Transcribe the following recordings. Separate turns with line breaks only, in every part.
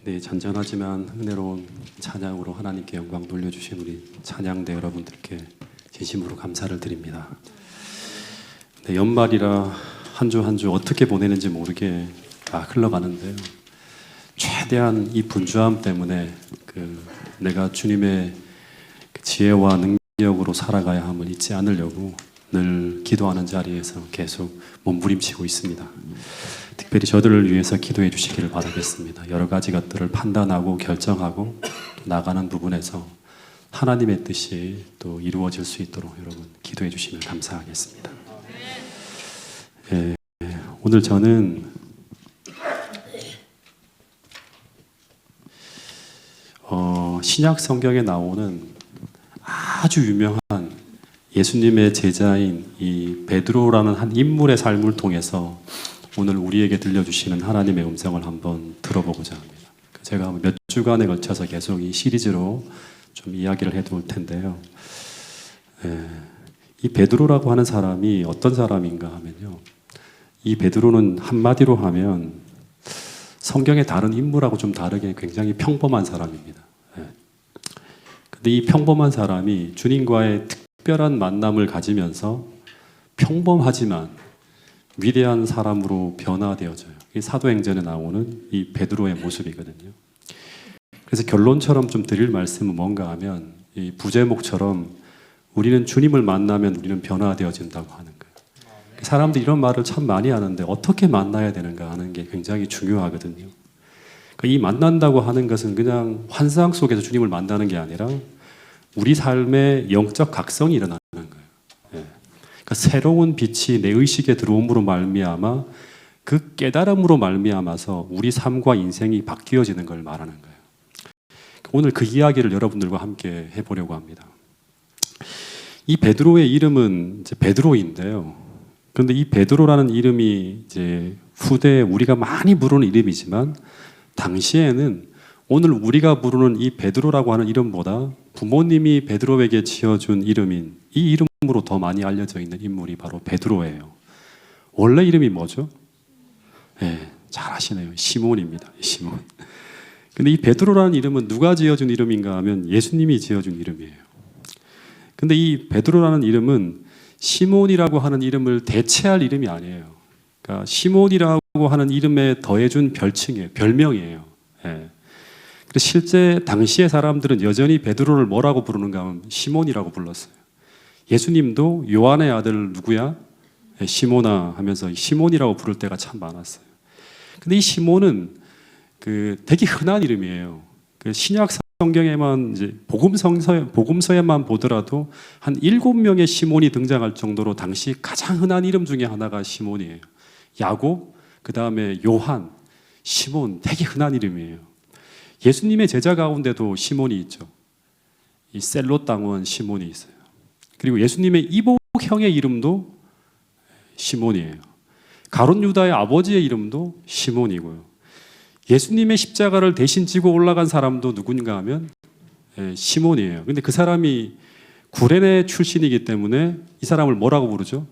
네, 잔잔하지만 은혜로운 찬양으로 하나님께 영광 돌려주신 우리 찬양대 여러분들께 진심으로 감사를 드립니다. 네, 연말이라 한 주 한 주 어떻게 보내는지 모르게 흘러가는데요. 최대한 이 분주함 때문에 내가 주님의 지혜와 능력으로 살아가야 함을 잊지 않으려고 늘 기도하는 자리에서 계속 몸부림치고 있습니다. 특별히 저들을 위해서 기도해 주시기를 바라겠습니다. 여러 가지 것들을 판단하고 결정하고 나가는 부분에서 하나님의 뜻이 또 이루어질 수 있도록 여러분 기도해 주시면 감사하겠습니다. 오늘 저는 신약 성경에 나오는 아주 유명한 예수님의 제자인 이 베드로라는 한 인물의 삶을 통해서 오늘 우리에게 들려주시는 하나님의 음성을 한번 들어보고자 합니다. 제가 몇 주간에 걸쳐서 계속 이 시리즈로 좀 이야기를 해둘 텐데요. 이 베드로라고 하는 사람이 어떤 사람인가 하면요, 이 베드로는 한마디로 하면 성경의 다른 인물하고 좀 다르게 굉장히 평범한 사람입니다. 근데 이 평범한 사람이 주님과의 특별한 만남을 가지면서 평범하지만 위대한 사람으로 변화되어져요. 이 사도행전에 나오는 이 베드로의 모습이거든요. 그래서 결론처럼 좀 드릴 말씀은 뭔가 하면 이 부제목처럼 우리는 주님을 만나면 우리는 변화되어진다고 하는 거예요. 사람들이 이런 말을 참 많이 하는데 어떻게 만나야 되는가 하는 게 굉장히 중요하거든요. 이 만난다고 하는 것은 그냥 환상 속에서 주님을 만나는 게 아니라 우리 삶의 영적 각성이 일어나는 거예요. 그러니까 새로운 빛이 내 의식에 들어옴으로 말미암아 그 깨달음으로 말미암아서 우리 삶과 인생이 바뀌어지는 걸 말하는 거예요. 오늘 그 이야기를 여러분들과 함께 해보려고 합니다. 이 베드로의 이름은 이제 베드로인데요. 그런데 이 베드로라는 이름이 이제 후대에 우리가 많이 부르는 이름이지만 당시에는 오늘 우리가 부르는 이 베드로라고 하는 이름보다 부모님이 베드로에게 지어준 이름인 이 이름으로 더 많이 알려져 있는 인물이 바로 베드로예요. 원래 이름이 뭐죠? 잘 아시네요. 시몬입니다. 시몬. 근데 이 베드로라는 이름은 누가 지어준 이름인가 하면 예수님이 지어준 이름이에요. 근데 이 베드로라는 이름은 시몬이라고 하는 이름을 대체할 이름이 아니에요. 그러니까 시몬이라고 하는 이름에 더해준 별칭이에요. 별명이에요. 실제 당시의 사람들은 여전히 베드로를 뭐라고 부르는가 하면 시몬이라고 불렀어요. 예수님도 요한의 아들 누구야? 시몬아 하면서 시몬이라고 부를 때가 참 많았어요. 근데 이 시몬은 되게 흔한 이름이에요. 신약 성경에만 이제 복음서에만 보더라도 한 7명의 시몬이 등장할 정도로 당시 가장 흔한 이름 중에 하나가 시몬이에요. 야곱, 그 다음에 요한, 시몬, 되게 흔한 이름이에요. 예수님의 제자 가운데도 시몬이 있죠. 이 셀롯 당원 시몬이 있어요. 그리고 예수님의 이복 형의 이름도 시몬이에요. 가룟 유다의 아버지의 이름도 시몬이고요. 예수님의 십자가를 대신 지고 올라간 사람도 누군가 하면 시몬이에요. 근데 그 사람이 구레네 출신이기 때문에 이 사람을 뭐라고 부르죠?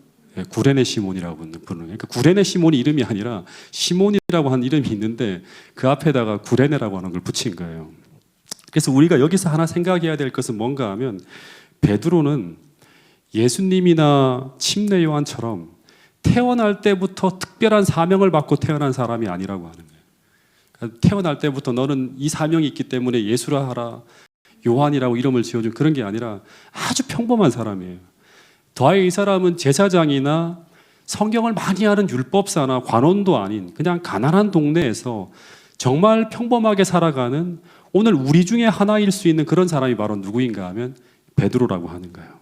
구레네 시몬이라고 부르는 거예요. 그러니까 구레네 시몬이 이름이 아니라 시몬이라고 하는 이름이 있는데 그 앞에다가 구레네라고 하는 걸 붙인 거예요. 그래서 우리가 여기서 하나 생각해야 될 것은 뭔가 하면 베드로는 예수님이나 침례 요한처럼 태어날 때부터 특별한 사명을 받고 태어난 사람이 아니라고 하는 거예요. 그러니까 태어날 때부터 너는 이 사명이 있기 때문에 예수라 하라, 요한이라고 이름을 지어준 그런 게 아니라 아주 평범한 사람이에요. 더하여 이 사람은 제사장이나 성경을 많이 아는 율법사나 관원도 아닌 그냥 가난한 동네에서 정말 평범하게 살아가는 오늘 우리 중에 하나일 수 있는 그런 사람이 바로 누구인가 하면 베드로라고 하는 거예요.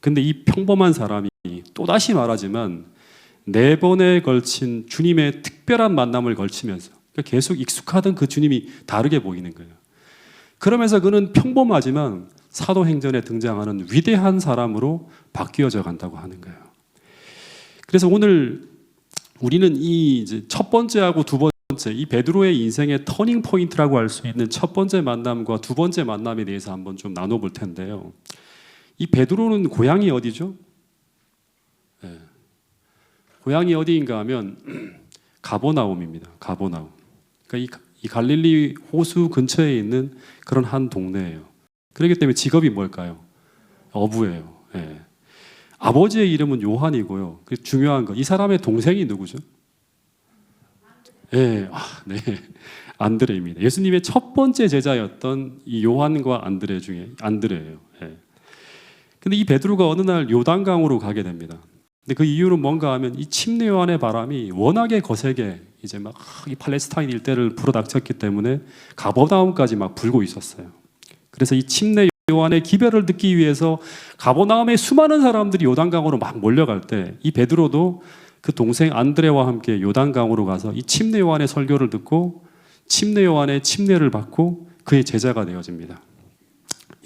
근데 이 평범한 사람이 또다시 말하지만 4번에 걸친 주님의 특별한 만남을 걸치면서 계속 익숙하던 그 주님이 다르게 보이는 거예요. 그러면서 그는 평범하지만 사도행전에 등장하는 위대한 사람으로 바뀌어져 간다고 하는 거예요. 그래서 오늘 우리는 이 이제 첫 번째하고 두 번째, 이 베드로의 인생의 터닝 포인트라고 할 수 있는 첫 번째 만남과 두 번째 만남에 대해서 한번 좀 나눠볼 텐데요. 이 베드로는 고향이 어디죠? 고향이 어디인가 하면 가버나움입니다. 가버나움. 그러니까 이 갈릴리 호수 근처에 있는 그런 한 동네예요. 그렇기 때문에 직업이 뭘까요? 어부예요. 예. 아버지의 이름은 요한이고요. 그 중요한 거, 이 사람의 동생이 누구죠? 예, 네, 안드레입니다. 예수님의 첫 번째 제자였던 이 요한과 안드레 중에 안드레예요. 예. 근데 이 베드로가 어느 날 요단강으로 가게 됩니다. 근데 그 이유는 뭔가 하면 이 침례 요한의 바람이 워낙에 거세게 이제 막 이 팔레스타인 일대를 불어닥쳤기 때문에 가버나움까지 막 불고 있었어요. 그래서 이 침례 요한의 기별을 듣기 위해서 가버나움에 수많은 사람들이 요단강으로 막 몰려갈 때 이 베드로도 그 동생 안드레와 함께 요단강으로 가서 이 침례 요한의 설교를 듣고 침례 요한의 침례를 받고 그의 제자가 되어집니다.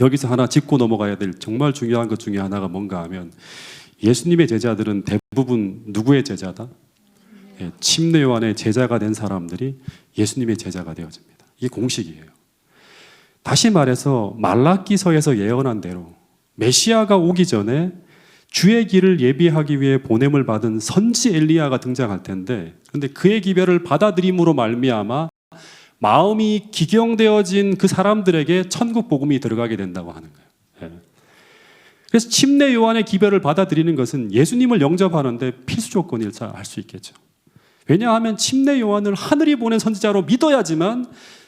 여기서 하나 짚고 넘어가야 될 정말 중요한 것 중에 하나가 뭔가 하면 예수님의 제자들은 대부분 누구의 제자다? 침례 요한의 제자가 된 사람들이 예수님의 제자가 되어집니다. 이게 공식이에요. 다시 말해서 말라기서에서 예언한 대로 메시아가 오기 전에 주의 길을 예비하기 위해 보냄을 받은 선지 엘리야가 등장할 텐데, 그런데 그의 기별을 받아들임으로 말미암아 마음이 기경되어진 그 사람들에게 천국 복음이 들어가게 된다고 하는 거예요. 그래서 침례 요한의 기별을 받아들이는 것은 예수님을 영접하는데 필수 조건일자 할 수 있겠죠. 왜냐하면 침례 요한을 하늘이 보낸 선지자로 믿어야지만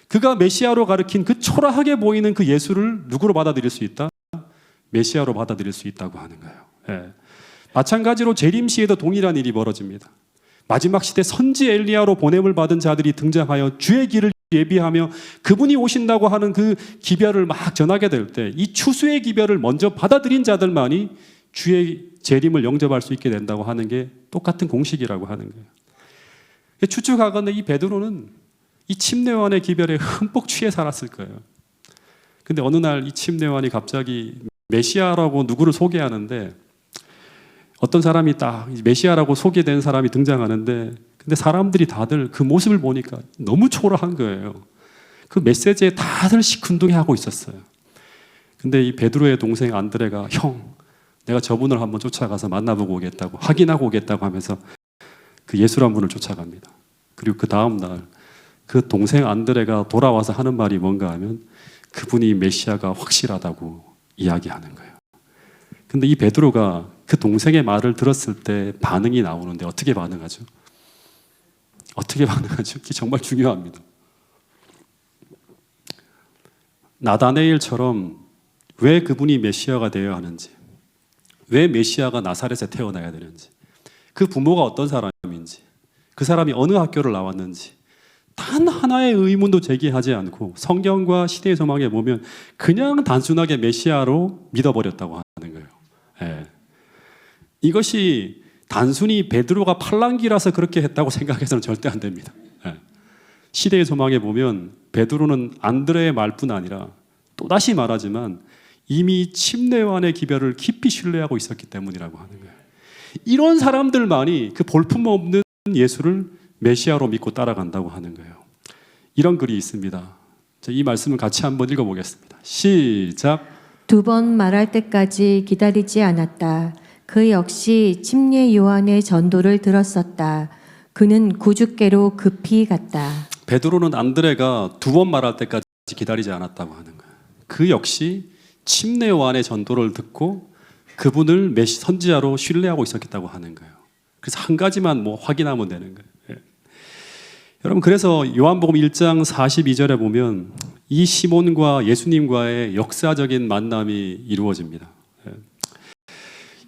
그가 메시아로 가리킨 그 초라하게 보이는 그 예수를 누구로 받아들일 수 있다? 메시아로 받아들일 수 있다고 하는 거예요. 예. 마찬가지로 재림 시에도 동일한 일이 벌어집니다. 마지막 시대 선지 엘리야로 보냄을 받은 자들이 등장하여 주의 길을 예비하며 그분이 오신다고 하는 그 기별을 막 전하게 될 때 이 추수의 기별을 먼저 받아들인 자들만이 주의 재림을 영접할 수 있게 된다고 하는 게 똑같은 공식이라고 하는 거예요. 추측하건대 이 베드로는 이 침례 요한의 기별에 흠뻑 취해 살았을 거예요. 근데 어느 날 이 침례 요한이 갑자기 메시아라고 누구를 소개하는데, 어떤 사람이 딱 메시아라고 소개된 사람이 등장하는데, 근데 사람들이 다들 그 모습을 보니까 너무 초라한 거예요. 그 메시지에 다들 시큰둥해하고 있었어요. 근데 이 베드로의 동생 안드레가 형, 내가 저분을 한번 쫓아가서 만나보고 오겠다고, 확인하고 오겠다고 하면서 그 예수란 분을 쫓아갑니다. 그리고 그 다음 날 그 동생 안드레가 돌아와서 하는 말이 뭔가 하면 그분이 메시아가 확실하다고 이야기하는 거예요. 근데 이 베드로가 그 동생의 말을 들었을 때 반응이 나오는데 어떻게 반응하죠? 어떻게 반응하죠? 그게 정말 중요합니다. 나다네일처럼 왜 그분이 메시아가 되어야 하는지, 왜 메시아가 나사렛에 태어나야 되는지, 그 부모가 어떤 사람인지, 그 사람이 어느 학교를 나왔는지 단 하나의 의문도 제기하지 않고 성경과 시대의 소망에 보면 그냥 단순하게 메시아로 믿어버렸다고 하는 거예요. 예. 이것이 단순히 베드로가 팔랑귀라서 그렇게 했다고 생각해서는 절대 안 됩니다. 예. 시대의 소망에 보면 베드로는 안드레의 말뿐 아니라 또다시 말하지만 이미 침례 요한의 기별을 깊이 신뢰하고 있었기 때문이라고 하는 거예요. 이런 사람들만이 그 볼품없는 예수를 메시아로 믿고 따라간다고 하는 거예요. 이런 글이 있습니다. 이 말씀을 같이 한번 읽어보겠습니다. 시작.
2번 말할 때까지 기다리지 않았다. 그 역시 침례 요한의 전도를 들었었다. 그는 구주께로 급히 갔다.
베드로는 안드레가 2번 말할 때까지 기다리지 않았다고 하는 거예요. 그 역시 침례 요한의 전도를 듣고 그분을 선지자로 신뢰하고 있었다고 하는 거예요. 그래서 한 가지만 확인하면 되는 거예요. 예. 여러분, 그래서 요한복음 1장 42절에 보면 이 시몬과 예수님과의 역사적인 만남이 이루어집니다. 예.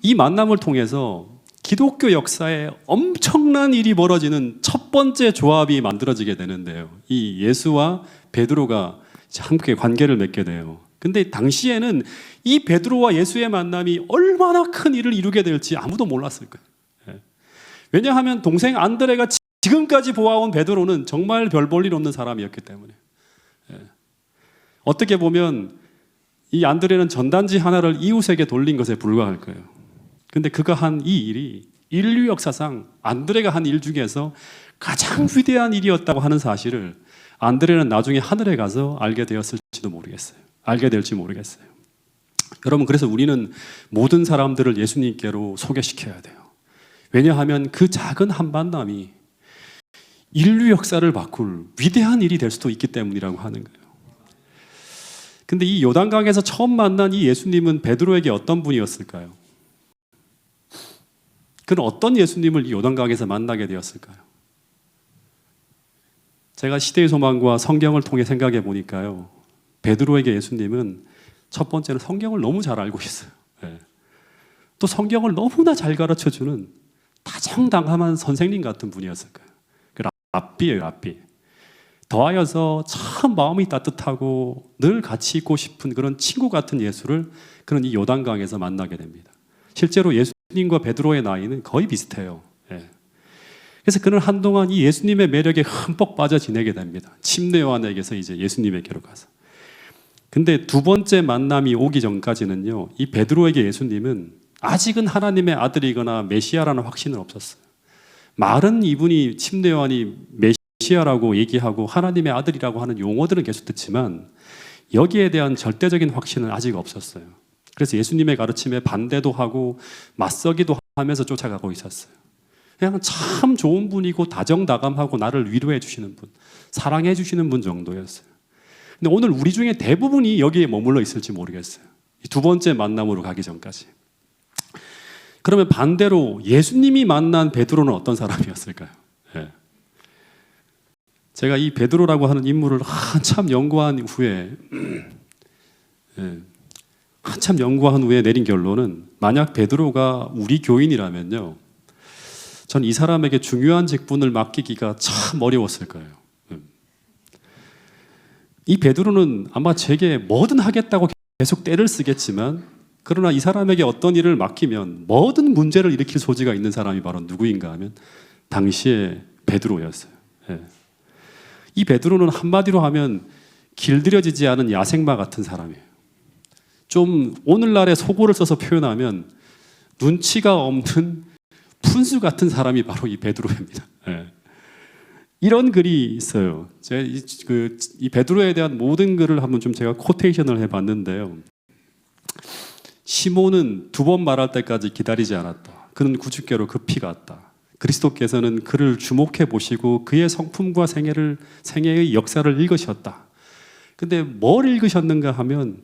이 만남을 통해서 기독교 역사에 엄청난 일이 벌어지는 첫 번째 조합이 만들어지게 되는데요. 이 예수와 베드로가 함께 관계를 맺게 돼요. 근데 당시에는 이 베드로와 예수의 만남이 얼마나 큰 일을 이루게 될지 아무도 몰랐을 거예요. 왜냐하면 동생 안드레가 지금까지 보아온 베드로는 정말 별 볼 일 없는 사람이었기 때문에. 어떻게 보면 이 안드레는 전단지 하나를 이웃에게 돌린 것에 불과할 거예요. 근데 그가 한 이 일이 인류 역사상 안드레가 한 일 중에서 가장 위대한 일이었다고 하는 사실을 안드레는 나중에 하늘에 가서 알게 되었을지도 모르겠어요. 알게 될지 모르겠어요. 여러분, 그래서 우리는 모든 사람들을 예수님께로 소개시켜야 돼요. 왜냐하면 그 작은 한 만남이 인류 역사를 바꿀 위대한 일이 될 수도 있기 때문이라고 하는 거예요. 근데 이 요단강에서 처음 만난 이 예수님은 베드로에게 어떤 분이었을까요? 그는 어떤 예수님을 이 요단강에서 만나게 되었을까요? 제가 시대의 소망과 성경을 통해 생각해 보니까요, 베드로에게 예수님은 첫 번째는 성경을 너무 잘 알고 있어요. 네. 또 성경을 너무나 잘 가르쳐주는 다정다감한 선생님 같은 분이었을 거예요. 그 랍비예요, 랍비. 더하여서 참 마음이 따뜻하고 늘 같이 있고 싶은 그런 친구 같은 예수를 그는 이 요단강에서 만나게 됩니다. 실제로 예수님과 베드로의 나이는 거의 비슷해요. 예. 그래서 그는 한동안 이 예수님의 매력에 흠뻑 빠져 지내게 됩니다. 침례 요한에게서 이제 예수님에게로 가서. 근데 두 번째 만남이 오기 전까지는요, 이 베드로에게 예수님은 아직은 하나님의 아들이거나 메시아라는 확신은 없었어요. 말은 이분이 침례 요한이 메시아라고 얘기하고 하나님의 아들이라고 하는 용어들은 계속 듣지만 여기에 대한 절대적인 확신은 아직 없었어요. 그래서 예수님의 가르침에 반대도 하고 맞서기도 하면서 쫓아가고 있었어요. 그냥 참 좋은 분이고 다정다감하고 나를 위로해 주시는 분, 사랑해 주시는 분 정도였어요. 근데 오늘 우리 중에 대부분이 여기에 머물러 있을지 모르겠어요. 두 번째 만남으로 가기 전까지. 그러면 반대로 예수님이 만난 베드로는 어떤 사람이었을까요? 예. 제가 이 베드로라고 하는 인물을 한참 연구한 후에 내린 결론은, 만약 베드로가 우리 교인이라면요, 전 이 사람에게 중요한 직분을 맡기기가 참 어려웠을 거예요. 이 베드로는 아마 제게 뭐든 하겠다고 계속 떼를 쓰겠지만, 그러나 이 사람에게 어떤 일을 맡기면 뭐든 문제를 일으킬 소지가 있는 사람이 바로 누구인가 하면 당시에 베드로였어요. 예. 이 베드로는 한마디로 하면 길들여지지 않은 야생마 같은 사람이에요. 좀 오늘날의 속어를 써서 표현하면 눈치가 없는 푼수 같은 사람이 바로 이 베드로입니다. 예. 이런 글이 있어요. 제가 이 베드로에 대한 모든 글을 한번 좀 제가 코테이션을 해봤는데요. 시몬은 두 번 말할 때까지 기다리지 않았다. 그는 구주께로 급히 갔다. 그리스도께서는 그를 주목해 보시고 그의 성품과 생애의 역사를 읽으셨다. 근데 뭘 읽으셨는가 하면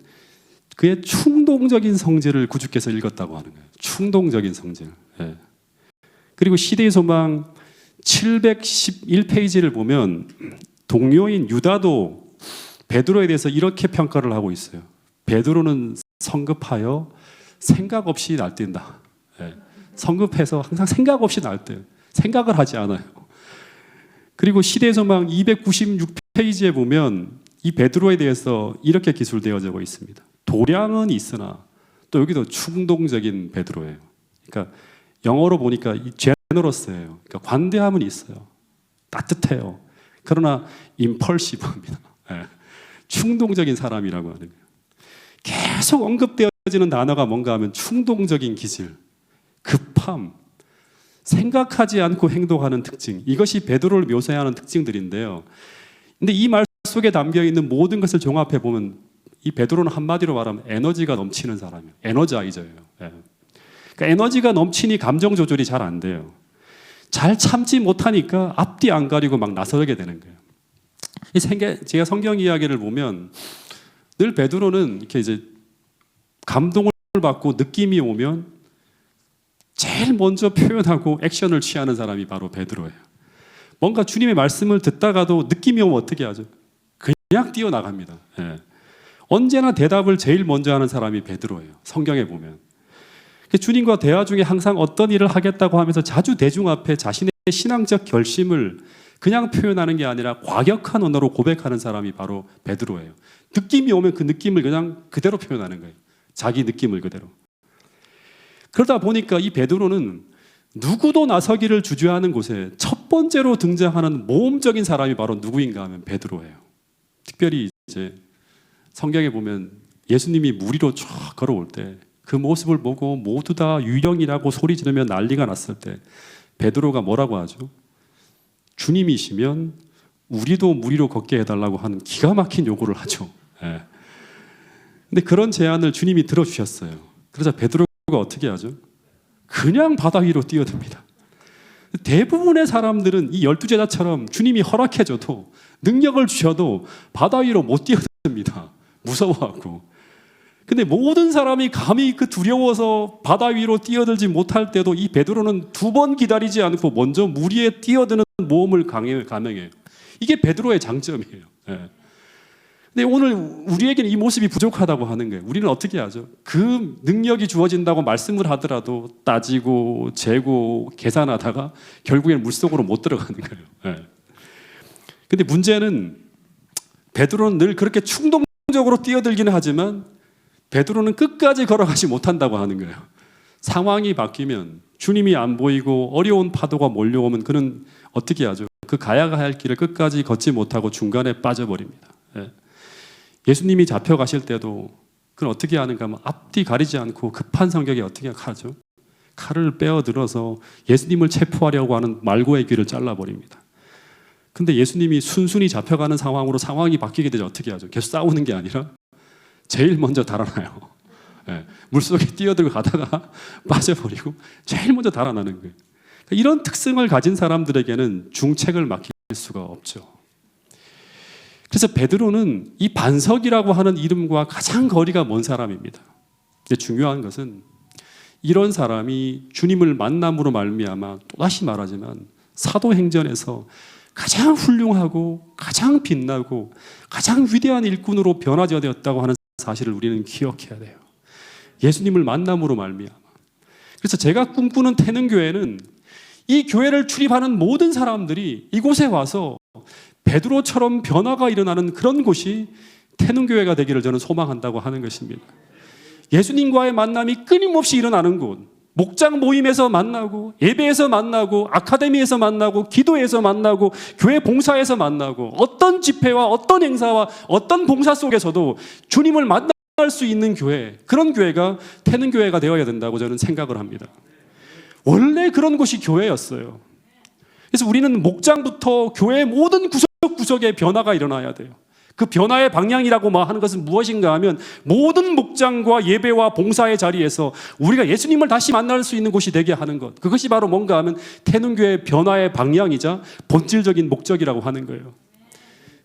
그의 충동적인 성질을 구주께서 읽었다고 하는 거예요. 충동적인 성질. 예. 그리고 시대의 소망 711페이지를 보면 동료인 유다도 베드로에 대해서 이렇게 평가를 하고 있어요. 베드로는 성급하여 생각 없이 날뛴다. 예. 성급해서 항상 생각 없이 날뛰어요. 생각을 하지 않아요. 그리고 시대의 소망 296페이지에 보면 이 베드로에 대해서 이렇게 기술되어져 있습니다. 도량은 있으나 또 여기도 충동적인 베드로예요. 그러니까 영어로 보니까 제너러스예요. 그러니까 관대함은 있어요. 따뜻해요. 그러나 임펄시브합니다. 예. 충동적인 사람이라고 하는 거예요. 계속 언급되어지는 단어가 뭔가 하면 충동적인 기질, 급함, 생각하지 않고 행동하는 특징, 이것이 베드로를 묘사하는 특징들인데요. 근데 이 말 속에 담겨 있는 모든 것을 종합해 보면 이 베드로는 한마디로 말하면 에너지가 넘치는 사람이에요. 에너자이저예요. 예. 그러니까 에너지가 넘치니 감정 조절이 잘 안 돼요. 잘 참지 못하니까 앞뒤 안 가리고 막 나서게 되는 거예요. 제가 성경 이야기를 보면 늘 베드로는 이렇게 이제 감동을 받고 느낌이 오면 제일 먼저 표현하고 액션을 취하는 사람이 바로 베드로예요. 뭔가 주님의 말씀을 듣다가도 느낌이 오면 어떻게 하죠? 그냥 뛰어나갑니다. 예. 언제나 대답을 제일 먼저 하는 사람이 베드로예요. 성경에 보면. 주님과 대화 중에 항상 어떤 일을 하겠다고 하면서 자주 대중 앞에 자신의 신앙적 결심을 그냥 표현하는 게 아니라 과격한 언어로 고백하는 사람이 바로 베드로예요. 느낌이 오면 그 느낌을 그냥 그대로 표현하는 거예요. 자기 느낌을 그대로. 그러다 보니까 이 베드로는 누구도 나서기를 주저하는 곳에 첫 번째로 등장하는 모험적인 사람이 바로 누구인가 하면 베드로예요. 특별히 이제 성경에 보면 예수님이 물 위로 쫙 걸어올 때 그 모습을 보고 모두 다 유령이라고 소리 지르며 난리가 났을 때 베드로가 뭐라고 하죠? 주님이시면 우리도 물 위로 걷게 해달라고 하는 기가 막힌 요구를 하죠. 예. 근데 그런 제안을 주님이 들어주셨어요. 그래서 베드로가 어떻게 하죠? 그냥 바다 위로 뛰어듭니다. 대부분의 사람들은 이 12제자처럼 주님이 허락해줘도 능력을 주셔도 바다 위로 못 뛰어듭니다. 무서워하고. 근데 모든 사람이 감히 그 두려워서 바다 위로 뛰어들지 못할 때도 이 베드로는 2번 기다리지 않고 먼저 물 위에 뛰어드는 모험을 감행해요. 이게 베드로의 장점이에요. 예. 근데 오늘 우리에게는 이 모습이 부족하다고 하는 거예요. 우리는 어떻게 하죠? 그 능력이 주어진다고 말씀을 하더라도 따지고 재고 계산하다가 결국에는 물속으로 못 들어가는 거예요. 예. 근데 문제는 베드로는 늘 그렇게 충동적으로 뛰어들기는 하지만 베드로는 끝까지 걸어가지 못한다고 하는 거예요. 상황이 바뀌면 주님이 안 보이고 어려운 파도가 몰려오면 그는 어떻게 하죠? 그 가야 할 길을 끝까지 걷지 못하고 중간에 빠져버립니다. 예. 예수님이 잡혀가실 때도 그건 어떻게 하는가 하면 앞뒤 가리지 않고 급한 성격에 어떻게 하죠? 칼을 빼어들어서 예수님을 체포하려고 하는 말고의 귀를 잘라버립니다. 근데 예수님이 순순히 잡혀가는 상황으로 상황이 바뀌게 되죠. 어떻게 하죠? 계속 싸우는 게 아니라 제일 먼저 달아나요. 예, 물속에 뛰어들고 가다가 빠져버리고 제일 먼저 달아나는 거예요. 그러니까 이런 특성을 가진 사람들에게는 중책을 맡길 수가 없죠. 그래서 베드로는 이 반석이라고 하는 이름과 가장 거리가 먼 사람입니다. 근데 중요한 것은 이런 사람이 주님을 만남으로 말미암아 또다시 말하지만 사도행전에서 가장 훌륭하고 가장 빛나고 가장 위대한 일꾼으로 변화되었다고 하는 사실을 우리는 기억해야 돼요. 예수님을 만남으로 말미암아. 그래서 제가 꿈꾸는 태능교회는 이 교회를 출입하는 모든 사람들이 이곳에 와서 베드로처럼 변화가 일어나는 그런 곳이 태능교회가 되기를 저는 소망한다고 하는 것입니다. 예수님과의 만남이 끊임없이 일어나는 곳, 목장 모임에서 만나고 예배에서 만나고 아카데미에서 만나고 기도에서 만나고 교회 봉사에서 만나고 어떤 집회와 어떤 행사와 어떤 봉사 속에서도 주님을 만날 수 있는 교회, 그런 교회가 태능교회가 되어야 된다고 저는 생각을 합니다. 원래 그런 곳이 교회였어요. 그래서 우리는 목장부터 교회의 모든 구석구석에 변화가 일어나야 돼요. 그 변화의 방향이라고 하는 것은 무엇인가 하면 모든 목장과 예배와 봉사의 자리에서 우리가 예수님을 다시 만날 수 있는 곳이 되게 하는 것, 그것이 바로 뭔가 하면 태능교회의 변화의 방향이자 본질적인 목적이라고 하는 거예요.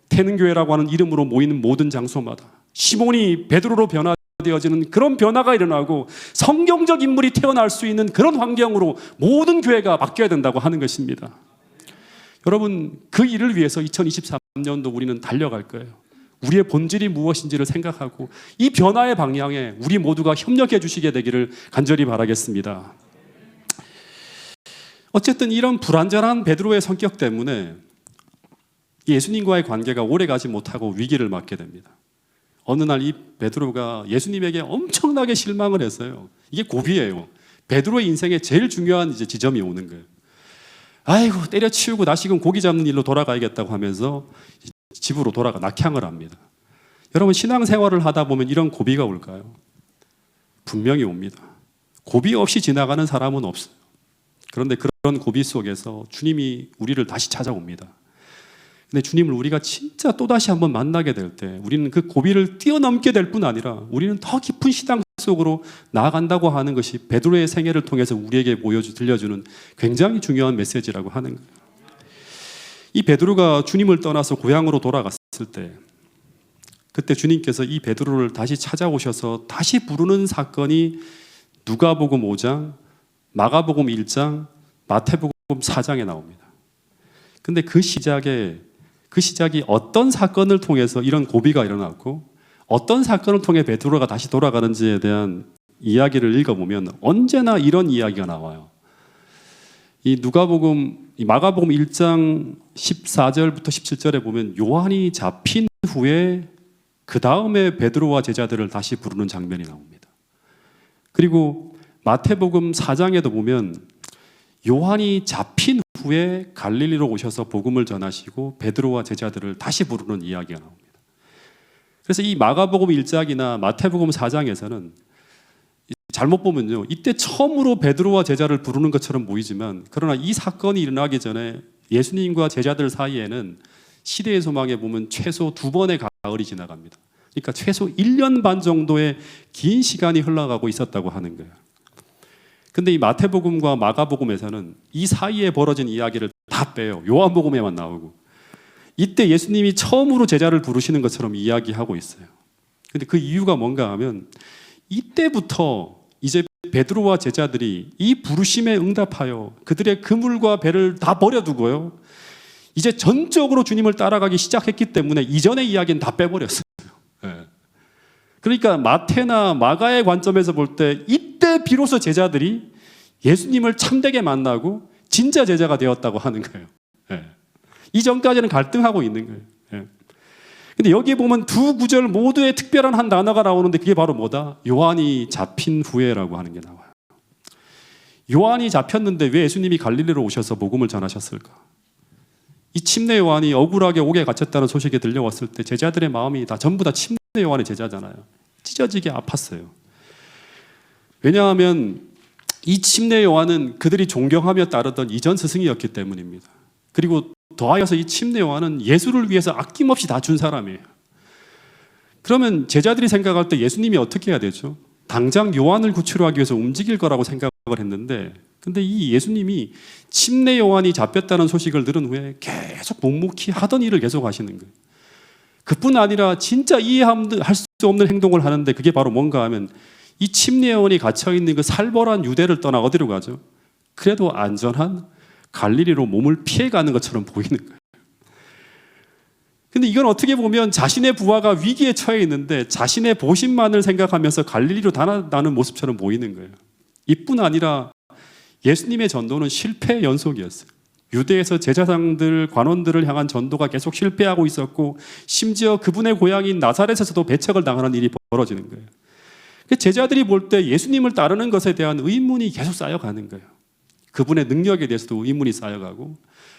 태능교회라고 하는 이름으로 모이는 모든 장소마다 시몬이 베드로로 변화되어지는 그런 변화가 일어나고 성경적 인물이 태어날 수 있는 그런 환경으로 모든 교회가 바뀌어야 된다고 하는 것입니다. 여러분, 그 일을 위해서 2023년도 우리는 달려갈 거예요. 우리의 본질이 무엇인지를 생각하고 이 변화의 방향에 우리 모두가 협력해 주시게 되기를 간절히 바라겠습니다. 어쨌든 이런 불완전한 베드로의 성격 때문에 예수님과의 관계가 오래가지 못하고 위기를 맞게 됩니다. 어느 날 이 베드로가 예수님에게 엄청나게 실망을 했어요. 이게 고비예요. 베드로의 인생에 제일 중요한 지점이 오는 거예요. 아이고, 때려치우고 다시금 고기 잡는 일로 돌아가야겠다고 하면서 집으로 돌아가 낙향을 합니다. 여러분, 신앙생활을 하다 보면 이런 고비가 올까요? 분명히 옵니다. 고비 없이 지나가는 사람은 없어요. 그런데 그런 고비 속에서 주님이 우리를 다시 찾아옵니다. 근데 주님을 우리가 진짜 또다시 한번 만나게 될 때 우리는 그 고비를 뛰어넘게 될 뿐 아니라 우리는 더 깊은 신앙 속으로 나아간다고 하는 것이 베드로의 생애를 통해서 우리에게 들려주는 굉장히 중요한 메시지라고 하는 거예요. 이 베드로가 주님을 떠나서 고향으로 돌아갔을 때 그때 주님께서 이 베드로를 다시 찾아오셔서 다시 부르는 사건이 누가복음 5장, 마가복음 1장, 마태복음 4장에 나옵니다. 근데 그 시작이 어떤 사건을 통해서 이런 고비가 일어났고 어떤 사건을 통해 베드로가 다시 돌아가는지에 대한 이야기를 읽어보면 언제나 이런 이야기가 나와요. 이 마가복음 1장 14절부터 17절에 보면 요한이 잡힌 후에 그 다음에 베드로와 제자들을 다시 부르는 장면이 나옵니다. 그리고 마태복음 4장에도 보면 요한이 잡힌 후에 갈릴리로 오셔서 복음을 전하시고 베드로와 제자들을 다시 부르는 이야기가 나옵니다. 그래서 이 마가복음 1장이나 마태복음 4장에서는 잘못 보면요, 이때 처음으로 베드로와 제자를 부르는 것처럼 보이지만 그러나 이 사건이 일어나기 전에 예수님과 제자들 사이에는 시대의 소망에 보면 최소 2번의 가을이 지나갑니다. 그러니까 최소 1년 반 정도의 긴 시간이 흘러가고 있었다고 하는 거예요. 근데 이 마태복음과 마가복음에서는 이 사이에 벌어진 이야기를 다 빼요. 요한복음에만 나오고. 이때 예수님이 처음으로 제자를 부르시는 것처럼 이야기하고 있어요. 근데 그 이유가 뭔가 하면 이때부터 이제 베드로와 제자들이 이 부르심에 응답하여 그들의 그물과 배를 다 버려두고요. 이제 전적으로 주님을 따라가기 시작했기 때문에 이전의 이야기는 다 빼버렸어요. 네. 그러니까 마태나 마가의 관점에서 볼 때 이때 비로소 제자들이 예수님을 참되게 만나고 진짜 제자가 되었다고 하는 거예요. 네. 이전까지는 갈등하고 있는 거예요. 네. 근데 여기에 보면 두 구절 모두에 특별한 한 단어가 나오는데 그게 바로 뭐다? 요한이 잡힌 후에라고 하는 게 나와요. 요한이 잡혔는데 왜 예수님이 갈릴리로 오셔서 복음을 전하셨을까? 이 침례 요한이 억울하게 옥에 갇혔다는 소식이 들려왔을 때 제자들의 마음이 다 전부 다 침례 요한의 제자잖아요. 찢어지게 아팠어요. 왜냐하면 이 침례 요한은 그들이 존경하며 따르던 이전 스승이었기 때문입니다. 그리고 더하여서 이 침례 요한은 예수를 위해서 아낌없이 다 준 사람이에요. 그러면 제자들이 생각할 때 예수님이 어떻게 해야 되죠? 당장 요한을 구출하기 위해서 움직일 거라고 생각을 했는데 근데 이 예수님이 침례 요한이 잡혔다는 소식을 들은 후에 계속 묵묵히 하던 일을 계속 하시는 거예요. 그뿐 아니라 진짜 이해할 수 없는 행동을 하는데 그게 바로 뭔가 하면 이 침례 요한이 갇혀있는 그 살벌한 유대를 떠나 어디로 가죠? 그래도 안전한 갈릴리로 몸을 피해가는 것처럼 보이는 거예요. 근데 이건 어떻게 보면 자신의 부하가 위기에 처해 있는데 자신의 보신만을 생각하면서 갈릴리로 달아나는 모습처럼 보이는 거예요. 이뿐 아니라 예수님의 전도는 실패의 연속이었어요. 유대에서 제사장들, 관원들을 향한 전도가 계속 실패하고 있었고 심지어 그분의 고향인 나사렛에서도 배척을 당하는 일이 벌어지는 거예요. 제자들이 볼 때 예수님을 따르는 것에 대한 의문이 계속 쌓여가는 거예요. 그분의 능력에 대해서도 의문이 쌓여가고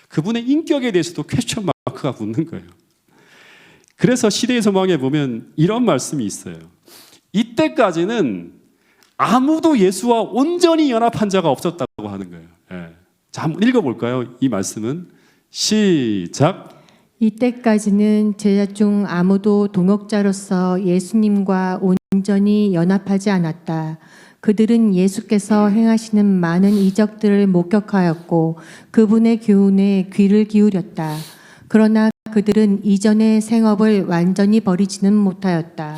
그분의 인격에 대해서도 퀘스천 마크가 붙는 거예요. 그래서 시대의 소망에 보면 이런 말씀이 있어요. 이때까지는 아무도 예수와 온전히 연합한 자가 없었다고 하는 거예요. 예. 자, 한번 읽어볼까요? 이 말씀은 시작.
이때까지는 제자 중 아무도 동역자로서 예수님과 온전히 연합하지 않았다. 그들은 예수께서 행하시는 많은 이적들을 목격하였고 그분의 교훈에 귀를 기울였다. 그러나 그들은 이전의 생업을 완전히 버리지는 못하였다.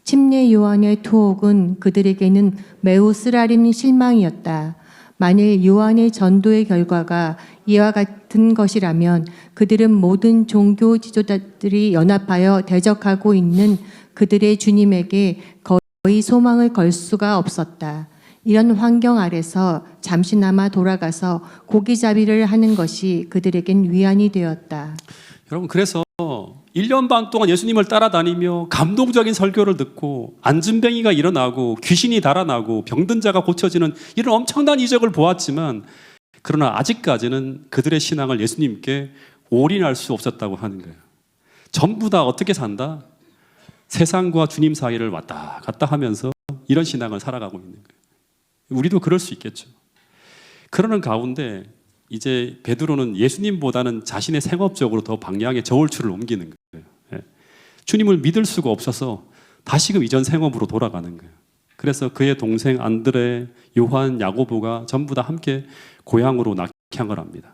침례 요한의 투옥은 그들에게는 매우 쓰라린 실망이었다. 만일 요한의 전도의 결과가 이와 같은 것이라면 그들은 모든 종교 지도자들이 연합하여 대적하고 있는 그들의 주님에게 거의 소망을 걸 수가 없었다. 이런 환경 아래서 잠시나마 돌아가서 고기잡이를 하는 것이 그들에겐 위안이 되었다.
여러분, 그래서 1년 반 동안 예수님을 따라다니며 감동적인 설교를 듣고 안진뱅이가 일어나고 귀신이 달아나고 병든 자가 고쳐지는 이런 엄청난 이적을 보았지만 그러나 아직까지는 그들의 신앙을 예수님께 올인할 수 없었다고 하는 거예요. 전부 다 어떻게 산다? 세상과 주님 사이를 왔다 갔다 하면서 이런 신앙을 살아가고 있는 거예요. 우리도 그럴 수 있겠죠. 그러는 가운데 이제 베드로는 예수님보다는 자신의 생업적으로 더 방향의 저울추를 옮기는 거예요. 예. 주님을 믿을 수가 없어서 다시금 이전 생업으로 돌아가는 거예요. 그래서 그의 동생 안드레, 요한, 야고보가 전부 다 함께 고향으로 낙향을 합니다.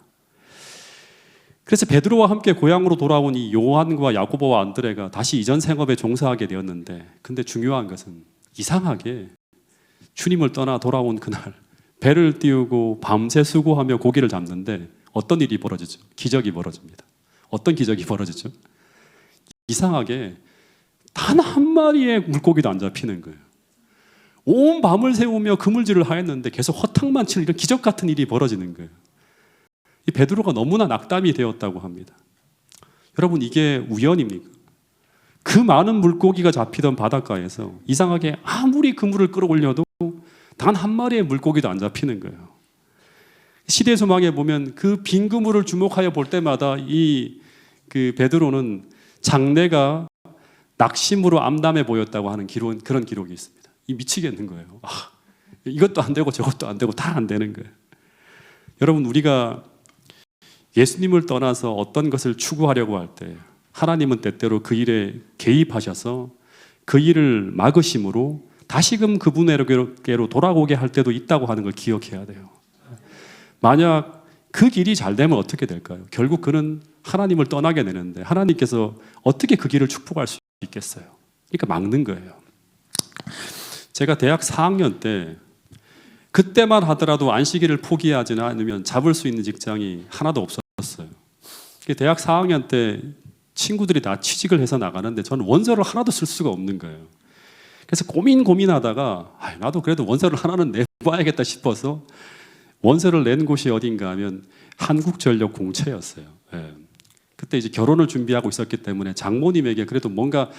그래서 베드로와 함께 고향으로 돌아온 이 요한과 야고보와 안드레가 다시 이전 생업에 종사하게 되었는데 근데 중요한 것은 이상하게 주님을 떠나 돌아온 그날 배를 띄우고 밤새 수고하며 고기를 잡는데 어떤 일이 벌어지죠? 기적이 벌어집니다. 어떤 기적이 벌어지죠? 이상하게 단 한 마리의 물고기도 안 잡히는 거예요. 온 밤을 새우며 그물질을 하였는데 계속 허탕만 치는 이런 기적 같은 일이 벌어지는 거예요. 이 베드로가 너무나 낙담이 되었다고 합니다. 여러분, 이게 우연입니까? 그 많은 물고기가 잡히던 바닷가에서 이상하게 아무리 그물을 끌어올려도 단 한 마리의 물고기도 안 잡히는 거예요. 시대 소망에 보면 그 빈 그물을 주목하여 볼 때마다 그 베드로는 장래가 낙심으로 암담해 보였다고 하는 그런 기록이 있습니다. 이 미치겠는 거예요. 이것도 안 되고 저것도 안 되고 다 안 되는 거예요. 여러분, 우리가 예수님을 떠나서 어떤 것을 추구하려고 할 때 하나님은 때때로 그 일에 개입하셔서 그 일을 막으심으로 다시금 그분에게로 돌아오게 할 때도 있다고 하는 걸 기억해야 돼요. 만약 그 길이 잘 되면 어떻게 될까요? 결국 그는 하나님을 떠나게 되는데 하나님께서 어떻게 그 길을 축복할 수 있겠어요? 그러니까 막는 거예요. 제가 대학 4학년 때 그때만 하더라도 안식일을 포기하지는 않으면 잡을 수 있는 직장이 하나도 없었어요. 대학 4학년 때 친구들이 다 취직을 해서 나가는데 저는 원서를 하나도 쓸 수가 없는 거예요. 그래서 고민하다가 나도 그래도 원서를 하나는 내봐야겠다 싶어서 원서를 낸 곳이 어딘가 하면 한국전력 공채였어요. 예. 그때 이제 결혼을 준비하고 있었기 때문에 장모님에게 그래도 뭔가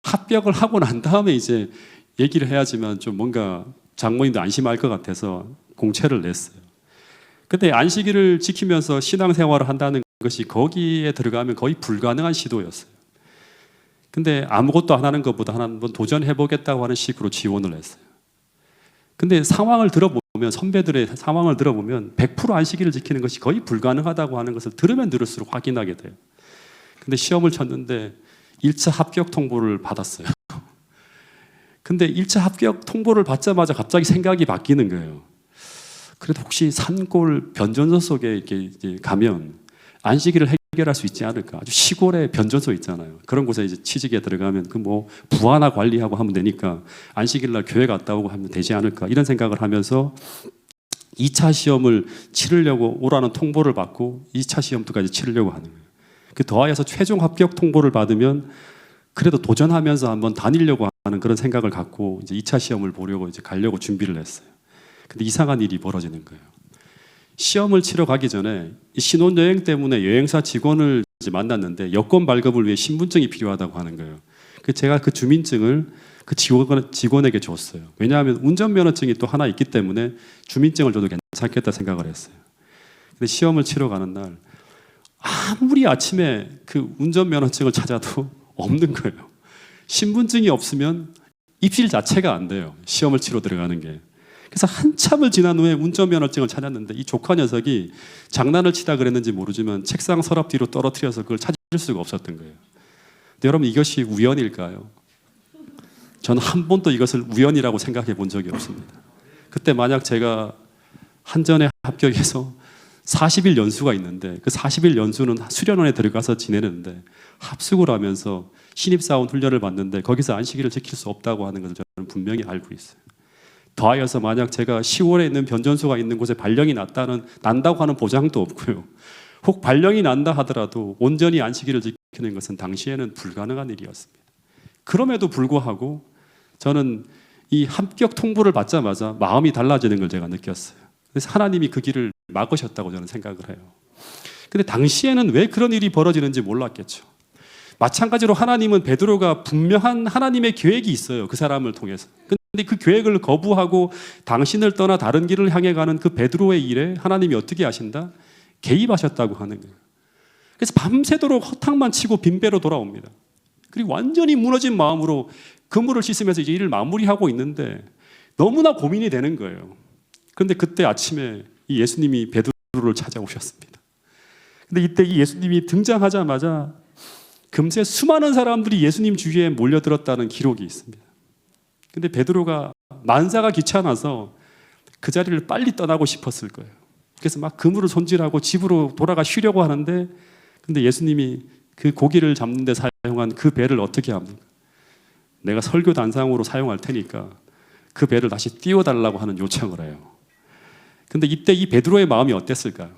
합격을 하고 난 다음에 이제 얘기를 해야지만 좀 뭔가 장모님도 안심할 것 같아서 공채를 냈어요. 그때 안식일을 지키면서 신앙생활을 한다는 것이 거기에 들어가면 거의 불가능한 시도였어요. 근데 아무것도 안 하는 것보다 한번 도전해보겠다고 하는 식으로 지원을 했어요. 근데 상황을 들어보면 선배들의 상황을 들어보면 100% 안식일을 지키는 것이 거의 불가능하다고 하는 것을 들으면 들을수록 확인하게 돼요. 근데 시험을 쳤는데 1차 합격 통보를 받았어요. 근데 1차 합격 통보를 받자마자 갑자기 생각이 바뀌는 거예요. 그래도 혹시 산골 변전소 속에 이렇게 이제 가면 안식일을 해결할 수 있지 않을까? 아주 시골에 변전소 있잖아요. 그런 곳에 이제 취직에 들어가면 그 뭐 부 하나 관리하고 하면 되니까 안식일 날 교회 갔다 오고 하면 되지 않을까? 이런 생각을 하면서 2차 시험을 치르려고 오라는 통보를 받고 2차 시험도까지 치르려고 하는 거예요. 그 더하여서 최종 합격 통보를 받으면 그래도 도전하면서 한번 다니려고 하는 그런 생각을 갖고 이제 2차 시험을 보려고 이제 가려고 준비를 했어요. 근데 이상한 일이 벌어지는 거예요. 시험을 치러 가기 전에 신혼여행 때문에 여행사 직원을 이제 만났는데 여권 발급을 위해 신분증이 필요하다고 하는 거예요. 제가 그 주민증을 그 직원에게 줬어요. 왜냐하면 운전면허증이 또 하나 있기 때문에 주민증을 줘도 괜찮겠다 생각을 했어요. 근데 시험을 치러 가는 날 아무리 아침에 그 운전면허증을 찾아도 없는 거예요. 신분증이 없으면 입실 자체가 안 돼요. 시험을 치러 들어가는 게. 그래서 한참을 지난 후에 운전면허증을 찾았는데 이 조카 녀석이 장난을 치다 그랬는지 모르지만 책상 서랍 뒤로 떨어뜨려서 그걸 찾을 수가 없었던 거예요. 근데 여러분 이것이 우연일까요? 저는 한 번도 이것을 우연이라고 생각해 본 적이 없습니다. 그때 만약 제가 한전에 합격해서 40일 연수가 있는데 그 40일 연수는 수련원에 들어가서 지내는데 합숙을 하면서 신입사원 훈련을 받는데 거기서 안식일을 지킬 수 없다고 하는 것을 저는 분명히 알고 있어요. 더하여서 만약 제가 10월에 있는 변전소가 있는 곳에 발령이 난다고 하는 보장도 없고요. 혹 발령이 난다 하더라도 온전히 안식일을 지키는 것은 당시에는 불가능한 일이었습니다. 그럼에도 불구하고 저는 이 합격 통보를 받자마자 마음이 달라지는 걸 제가 느꼈어요. 그래서 하나님이 그 길을 막으셨다고 저는 생각을 해요. 근데 당시에는 왜 그런 일이 벌어지는지 몰랐겠죠. 마찬가지로 하나님은 베드로가 분명한 하나님의 계획이 있어요. 그 사람을 통해서. 근데 그 계획을 거부하고 당신을 떠나 다른 길을 향해 가는 그 베드로의 일에 하나님이 어떻게 하신다? 개입하셨다고 하는 거예요. 그래서 밤새도록 허탕만 치고 빈배로 돌아옵니다. 그리고 완전히 무너진 마음으로 그물을 씻으면서 이제 일을 마무리하고 있는데 너무나 고민이 되는 거예요. 그런데 그때 아침에 이 예수님이 베드로를 찾아오셨습니다. 근데 이때 이 예수님이 등장하자마자 금세 수많은 사람들이 예수님 주위에 몰려들었다는 기록이 있습니다. 근데 베드로가 만사가 귀찮아서 그 자리를 빨리 떠나고 싶었을 거예요. 그래서 막 그물을 손질하고 집으로 돌아가 쉬려고 하는데 근데 예수님이 그 고기를 잡는 데 사용한 그 배를 어떻게 합니까? 내가 설교 단상으로 사용할 테니까 그 배를 다시 띄워달라고 하는 요청을 해요. 근데 이때 이 베드로의 마음이 어땠을까요?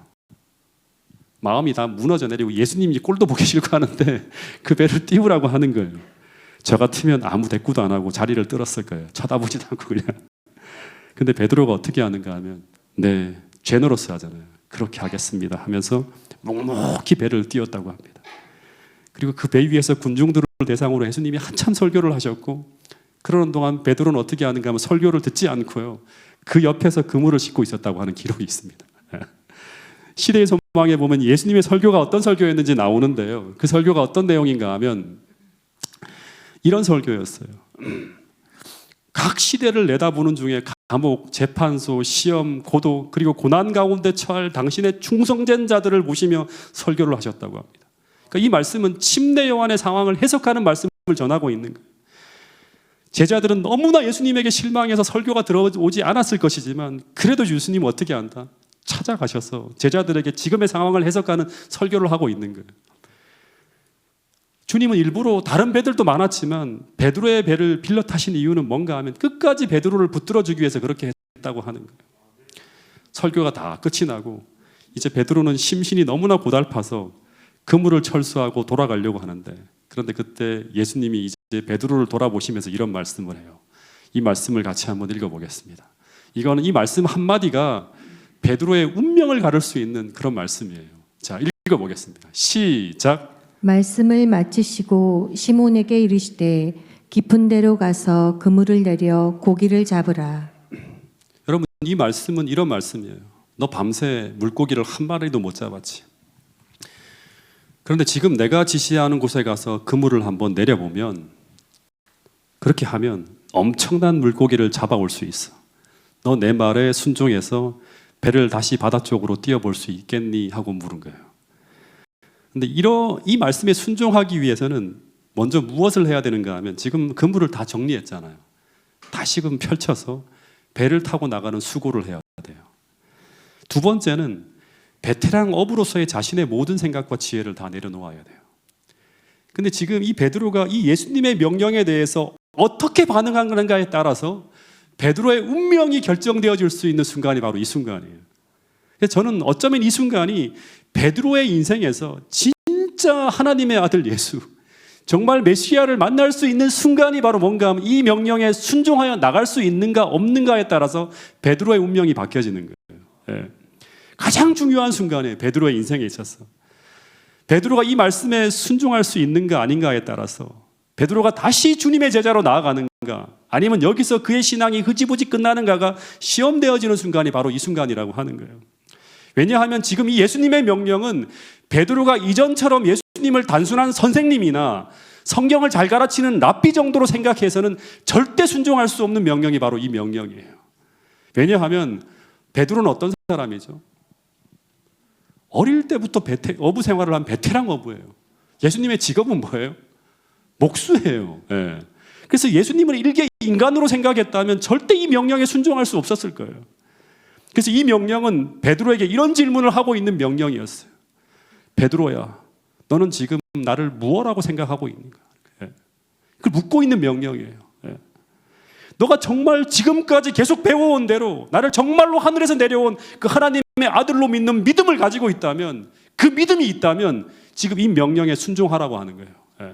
마음이 다 무너져 내리고 예수님이 꼴도 보기 싫고 하는데 그 배를 띄우라고 하는 거예요. 저 같으면 아무 대꾸도 안 하고 자리를 뜰었을 거예요. 쳐다보지도 않고 그냥. 근데 베드로가 어떻게 하는가 하면 네, 제너러스 하잖아요. 그렇게 하겠습니다 하면서 묵묵히 배를 띄웠다고 합니다. 그리고 그 배 위에서 군중들을 대상으로 예수님이 한참 설교를 하셨고 그러는 동안 베드로는 어떻게 하는가 하면 설교를 듣지 않고요. 그 옆에서 그물을 싣고 있었다고 하는 기록이 있습니다. 시대의 소망에 보면 예수님의 설교가 어떤 설교였는지 나오는데요. 그 설교가 어떤 내용인가 하면 이런 설교였어요. 각 시대를 내다보는 중에 감옥, 재판소, 시험, 고독 그리고 고난 가운데 처할 당신의 충성된 자들을 보시며 설교를 하셨다고 합니다. 그러니까 이 말씀은 침례 요한의 상황을 해석하는 말씀을 전하고 있는 거예요. 제자들은 너무나 예수님에게 실망해서 설교가 들어오지 않았을 것이지만 그래도 예수님은 어떻게 한다? 찾아가셔서 제자들에게 지금의 상황을 해석하는 설교를 하고 있는 거예요. 주님은 일부러 다른 배들도 많았지만 베드로의 배를 빌려 타신 이유는 뭔가 하면 끝까지 베드로를 붙들어주기 위해서 그렇게 했다고 하는 거예요. 설교가 다 끝이 나고 이제 베드로는 심신이 너무나 고달파서 그물을 철수하고 돌아가려고 하는데, 그런데 그때 예수님이 이제 베드로를 돌아보시면서 이런 말씀을 해요. 이 말씀을 같이 한번 읽어보겠습니다. 이거는 이 말씀 한마디가 베드로의 운명을 가를 수 있는 그런 말씀이에요. 자, 읽어보겠습니다. 시작.
말씀을 마치시고 시몬에게 이르시되 깊은 데로 가서 그물을 내려 고기를 잡으라.
여러분, 이 말씀은 이런 말씀이에요. 너 밤새 물고기를 한 마리도 못 잡았지. 그런데 지금 내가 지시하는 곳에 가서 그물을 한번 내려보면, 그렇게 하면 엄청난 물고기를 잡아올 수 있어. 너 내 말에 순종해서 배를 다시 바다 쪽으로 띄워볼 수 있겠니? 하고 물은 거예요. 근데 이 말씀에 순종하기 위해서는 먼저 무엇을 해야 되는가 하면, 지금 그물을 다 정리했잖아요. 다시금 펼쳐서 배를 타고 나가는 수고를 해야 돼요. 두 번째는 베테랑 어부로서의 자신의 모든 생각과 지혜를 다 내려놓아야 돼요. 근데 지금 이 베드로가 이 예수님의 명령에 대해서 어떻게 반응하는가에 따라서 베드로의 운명이 결정되어질 수 있는 순간이 바로 이 순간이에요. 그래서 저는 어쩌면 이 순간이 베드로의 인생에서 진짜 하나님의 아들 예수, 정말 메시아를 만날 수 있는 순간이 바로 뭔가 하면 이 명령에 순종하여 나갈 수 있는가 없는가에 따라서 베드로의 운명이 바뀌어지는 거예요. 예. 가장 중요한 순간에 베드로의 인생에 있어서 베드로가 이 말씀에 순종할 수 있는가 아닌가에 따라서 베드로가 다시 주님의 제자로 나아가는가, 아니면 여기서 그의 신앙이 흐지부지 끝나는가가 시험되어지는 순간이 바로 이 순간이라고 하는 거예요. 왜냐하면 지금 이 예수님의 명령은 베드로가 이전처럼 예수님을 단순한 선생님이나 성경을 잘 가르치는 랍비 정도로 생각해서는 절대 순종할 수 없는 명령이 바로 이 명령이에요. 왜냐하면 베드로는 어떤 사람이죠? 어릴 때부터 어부 생활을 한 베테랑 어부예요. 예수님의 직업은 뭐예요? 목수예요. 예. 그래서 예수님을 일개 인간으로 생각했다면 절대 이 명령에 순종할 수 없었을 거예요. 그래서 이 명령은 베드로에게 이런 질문을 하고 있는 명령이었어요. 베드로야, 너는 지금 나를 무엇라고 생각하고 있는가? 예. 그걸 묻고 있는 명령이에요. 예. 너가 정말 지금까지 계속 배워온 대로 나를 정말로 하늘에서 내려온 그 하나님의 아들로 믿는 믿음을 가지고 있다면, 그 믿음이 있다면 지금 이 명령에 순종하라고 하는 거예요. 예.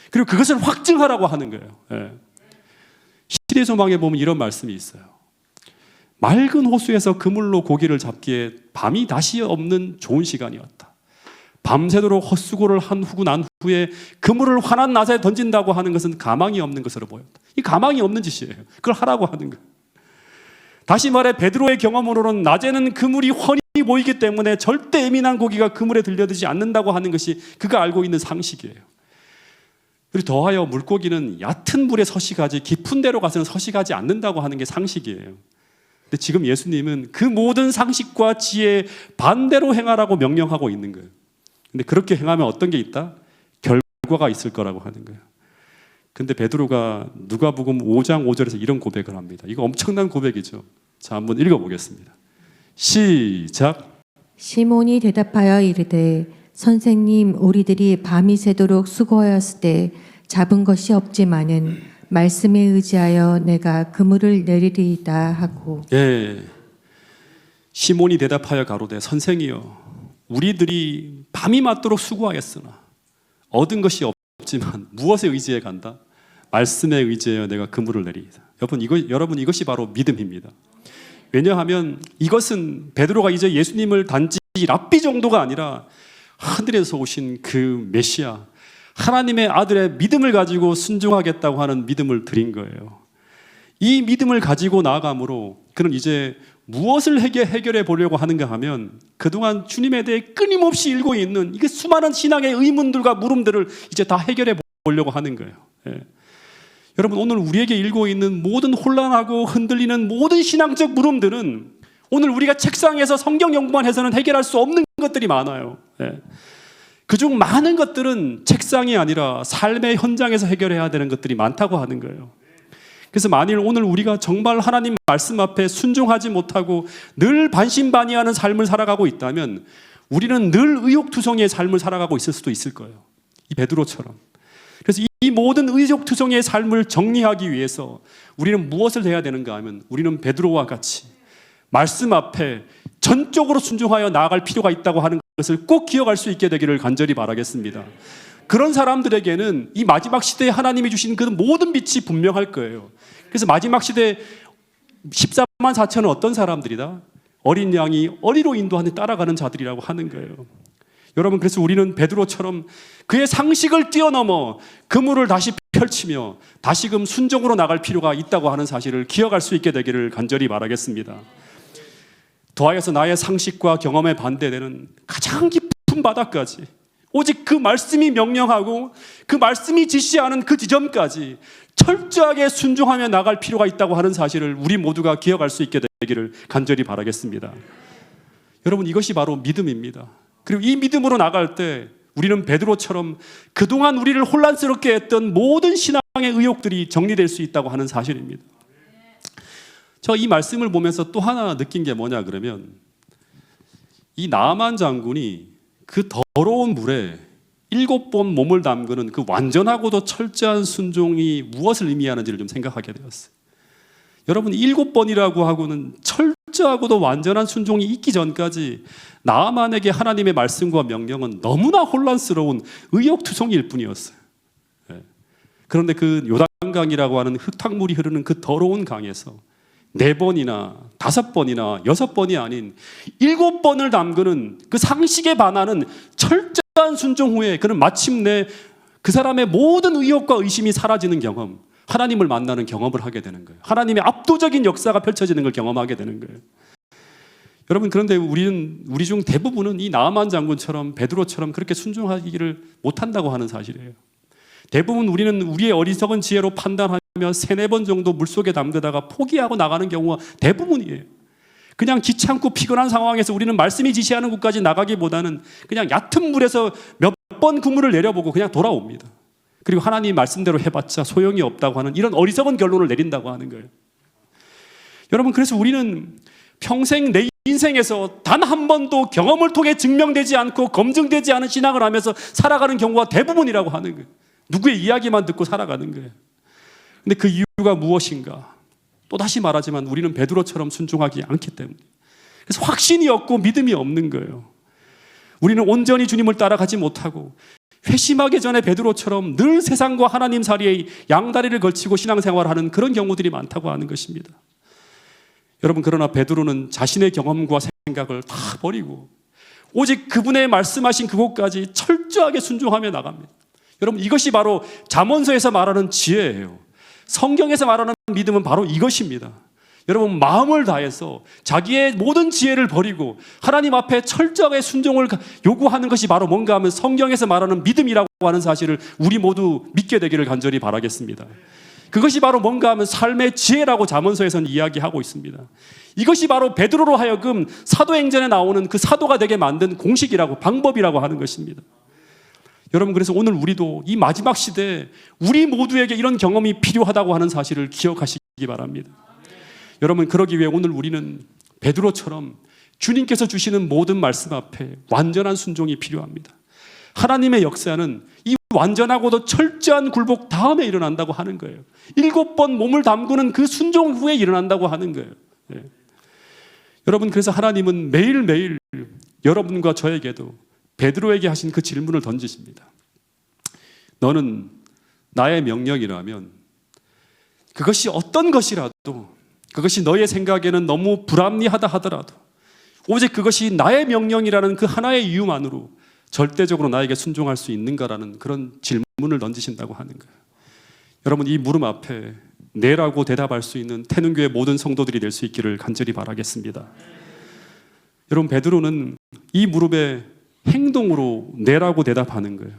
그리고 그것을 확증하라고 하는 거예요. 예. 시대소망에 보면 이런 말씀이 있어요. 맑은 호수에서 그물로 고기를 잡기에 밤이 다시 없는 좋은 시간이었다. 밤새도록 헛수고를 하고 난 후에 그물을 환한 낮에 던진다고 하는 것은 가망이 없는 것으로 보였다. 이 가망이 없는 짓이에요. 그걸 하라고 하는 거예요. 다시 말해 베드로의 경험으로는 낮에는 그물이 훤히 보이기 때문에 절대 예민한 고기가 그물에 들려들지 않는다고 하는 것이 그가 알고 있는 상식이에요. 그리고 더하여 물고기는 얕은 물에 서식하지 깊은 데로 가서는 서식하지 않는다고 하는 게 상식이에요. 근데 지금 예수님은 그 모든 상식과 지혜에 반대로 행하라고 명령하고 있는 거예요. 근데 그렇게 행하면 어떤 게 있다? 결과가 있을 거라고 하는 거예요. 근데 베드로가 누가복음 5장 5절에서 이런 고백을 합니다. 이거 엄청난 고백이죠. 자, 한번 읽어보겠습니다. 시작.
시몬이 대답하여 이르되 선생님, 우리들이 밤이 새도록 수고하였을 때 잡은 것이 없지만은 말씀에 의지하여 내가 그물을 내리리이다 하고.
예. 시몬이 대답하여 가로되 선생이여, 우리들이 밤이 맞도록 수고하였으나 얻은 것이 없지만 무엇에 의지해 간다? 말씀에 의지하여 내가 그물을 내리이다. 여러분 이것이 바로 믿음입니다. 왜냐하면 이것은 베드로가 이제 예수님을 단지 랍비 정도가 아니라 하늘에서 오신 그 메시아, 하나님의 아들의 믿음을 가지고 순종하겠다고 하는 믿음을 드린 거예요. 이 믿음을 가지고 나아감으로 그는 이제 무엇을 해결해 보려고 하는가 하면 그동안 주님에 대해 끊임없이 일고 있는 이게 수많은 신앙의 의문들과 물음들을 이제 다 해결해 보려고 하는 거예요. 예. 여러분, 오늘 우리에게 일고 있는 모든 혼란하고 흔들리는 모든 신앙적 물음들은 오늘 우리가 책상에서 성경 연구만 해서는 해결할 수 없는 것들이 많아요. 예. 그중 많은 것들은 책상이 아니라 삶의 현장에서 해결해야 되는 것들이 많다고 하는 거예요. 그래서 만일 오늘 우리가 정말 하나님 말씀 앞에 순종하지 못하고 늘 반신반의하는 삶을 살아가고 있다면 우리는 늘 의욕투성이의 삶을 살아가고 있을 수도 있을 거예요. 이 베드로처럼. 그래서 이 모든 의욕투성이의 삶을 정리하기 위해서 우리는 무엇을 해야 되는가 하면 우리는 베드로와 같이 말씀 앞에 전적으로 순종하여 나아갈 필요가 있다고 하는 것을 꼭 기억할 수 있게 되기를 간절히 바라겠습니다. 그런 사람들에게는 이 마지막 시대에 하나님이 주신 그 모든 빛이 분명할 거예요. 그래서 마지막 시대 14만 4천은 어떤 사람들이다? 어린 양이 어리로 인도하는 따라가는 자들이라고 하는 거예요. 여러분, 그래서 우리는 베드로처럼 그의 상식을 뛰어넘어 그물을 다시 펼치며 다시금 순종으로 나갈 필요가 있다고 하는 사실을 기억할 수 있게 되기를 간절히 바라겠습니다. 더하여서 나의 상식과 경험에 반대되는 가장 깊은 바다까지 오직 그 말씀이 명령하고 그 말씀이 지시하는 그 지점까지 철저하게 순종하며 나갈 필요가 있다고 하는 사실을 우리 모두가 기억할 수 있게 되기를 간절히 바라겠습니다. 여러분, 이것이 바로 믿음입니다. 그리고 이 믿음으로 나갈 때 우리는 베드로처럼 그동안 우리를 혼란스럽게 했던 모든 신앙의 의욕들이 정리될 수 있다고 하는 사실입니다. 저 이 말씀을 보면서 또 하나 느낀 게 뭐냐 그러면 이 나아만 장군이 그 더러운 물에 7번 몸을 담그는 그 완전하고도 철저한 순종이 무엇을 의미하는지를 좀 생각하게 되었어요. 여러분, 7번이라고 하고는 철저하고도 완전한 순종이 있기 전까지 나아만에게 하나님의 말씀과 명령은 너무나 혼란스러운 의욕투성이일 뿐이었어요. 그런데 그 요단강이라고 하는 흙탕물이 흐르는 그 더러운 강에서 4번이나 5번이나 6번이 아닌 7번을 담그는 그 상식에 반하는 철저한 순종 후에 그는 마침내 그 사람의 모든 의욕과 의심이 사라지는 경험, 하나님을 만나는 경험을 하게 되는 거예요. 하나님의 압도적인 역사가 펼쳐지는 걸 경험하게 되는 거예요. 여러분, 그런데 우리 중 대부분은 이 나아만 장군처럼 베드로처럼 그렇게 순종하기를 못한다고 하는 사실이에요. 대부분 우리는 우리의 어리석은 지혜로 판단하며 3-4번 정도 물속에 담그다가 포기하고 나가는 경우가 대부분이에요. 그냥 귀찮고 피곤한 상황에서 우리는 말씀이 지시하는 곳까지 나가기보다는 그냥 얕은 물에서 몇 번 그물을 내려보고 그냥 돌아옵니다. 그리고 하나님 말씀대로 해봤자 소용이 없다고 하는 이런 어리석은 결론을 내린다고 하는 거예요. 여러분, 그래서 우리는 평생 내 인생에서 단 한 번도 경험을 통해 증명되지 않고 검증되지 않은 신앙을 하면서 살아가는 경우가 대부분이라고 하는 거예요. 누구의 이야기만 듣고 살아가는 거예요. 근데 그 이유가 무엇인가? 또다시 말하지만 우리는 베드로처럼 순종하지 않기 때문에. 그래서 확신이 없고 믿음이 없는 거예요. 우리는 온전히 주님을 따라가지 못하고 회심하기 전에 베드로처럼 늘 세상과 하나님 사이에 양다리를 걸치고 신앙생활하는 그런 경우들이 많다고 하는 것입니다. 여러분, 그러나 베드로는 자신의 경험과 생각을 다 버리고 오직 그분의 말씀하신 그곳까지 철저하게 순종하며 나갑니다. 여러분, 이것이 바로 잠언서에서 말하는 지혜예요. 성경에서 말하는 믿음은 바로 이것입니다. 여러분, 마음을 다해서 자기의 모든 지혜를 버리고 하나님 앞에 철저하게 순종을 요구하는 것이 바로 뭔가 하면 성경에서 말하는 믿음이라고 하는 사실을 우리 모두 믿게 되기를 간절히 바라겠습니다. 그것이 바로 뭔가 하면 삶의 지혜라고 잠언서에서는 이야기하고 있습니다. 이것이 바로 베드로로 하여금 사도행전에 나오는 그 사도가 되게 만든 공식이라고, 방법이라고 하는 것입니다. 여러분, 그래서 오늘 우리도 이 마지막 시대에 우리 모두에게 이런 경험이 필요하다고 하는 사실을 기억하시기 바랍니다. 여러분, 그러기 위해 오늘 우리는 베드로처럼 주님께서 주시는 모든 말씀 앞에 완전한 순종이 필요합니다. 하나님의 역사는 이 완전하고도 철저한 굴복 다음에 일어난다고 하는 거예요. 7번 몸을 담그는 그 순종 후에 일어난다고 하는 거예요. 네. 여러분, 그래서 하나님은 매일매일 여러분과 저에게도 베드로에게 하신 그 질문을 던지십니다. 너는 나의 명령이라면 그것이 어떤 것이라도, 그것이 너의 생각에는 너무 불합리하다 하더라도 오직 그것이 나의 명령이라는 그 하나의 이유만으로 절대적으로 나에게 순종할 수 있는가라는 그런 질문을 던지신다고 하는 거예요. 여러분, 이 물음 앞에 네라고 대답할 수 있는 태능교의 모든 성도들이 될 수 있기를 간절히 바라겠습니다. 여러분, 베드로는 이 물음에 행동으로 네라고 대답하는 거예요.